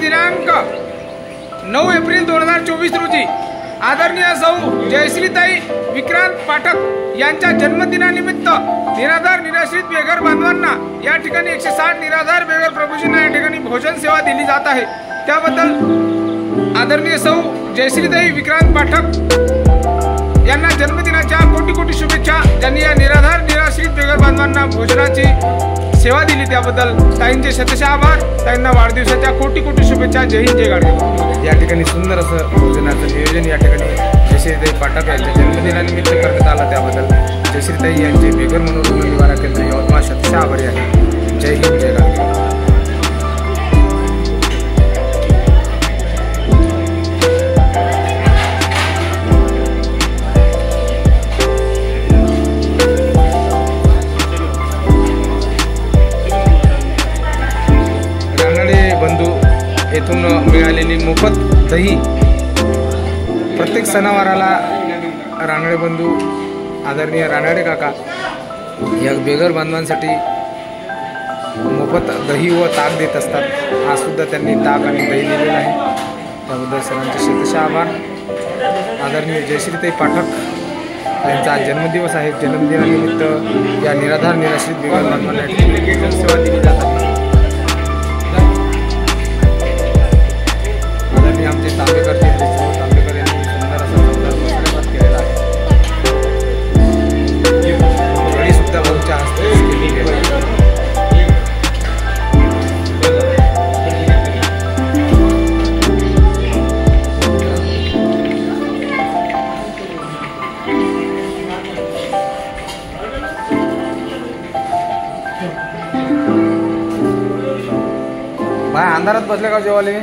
दिनांक 9 एप्रिल 2024 रोजी आदरणीय सौ जयश्रीताई विक्रांत पाठक यांच्या जन्मदिनानिमित्त निराधार निराश्रित बेघर बांधवांना या ठिकाणी 160 निराधार बेघर प्रभूजींना या ठिकाणी भोजन सेवा दिली जात आहे। त्याबद्दल आदरणीय सौ जयश्रीताई विक्रांत पाठक यांना जन्मदिनाच्या कोटी कोटी शुभेच्छा। ज्यांनी या निराधार निराश्रित बेघर बांधवांना भोजनाची सेवा दिली त्याबद्दल ताईंचे शतशः आभार। ताईंना वाढदिवसाच्या कोटी कोटी शुभेच्छा। जय हिंद जय गाडगे। या ठिकाणी सुंदर असं भोजनाचं नियोजन या ठिकाणी जयश्रीताई पाठक यांच्या जन्मदिनानिमित्त करण्यात आलं त्याबद्दल जयश्रीताई यांचे बेघर मनोरुग्ण निवारा केंद्र यवतमाळ शतशः आभारी आहे। जय हिंद जय गाडगे। बंधू येथून मिळालेली मोफत दही प्रत्येक सणावाराला रानडे बंधू आदरणीय रानडे काका या बेघर बांधवांसाठी मोफत दही व ताक देत असतात। आज सुद्धा त्यांनी ताक आणि दही दिलेलं आहे त्याबद्दल सर्वांचे शतशः आभार। आदरणीय जयश्रीताई पाठक यांचा आज जन्मदिवस आहे। जन्मदिनानिमित्त या निराधार निराश्रित बेघर बांधवांना सेवा दिली जात आहे। आमचे तांबेकर तांबेकर यांनी सुंदर असा केलेला आहे। गडी सुद्धा भाऊच्या हस्ते केली गेली आहे। भाई अंधारात बसले का जेवाले?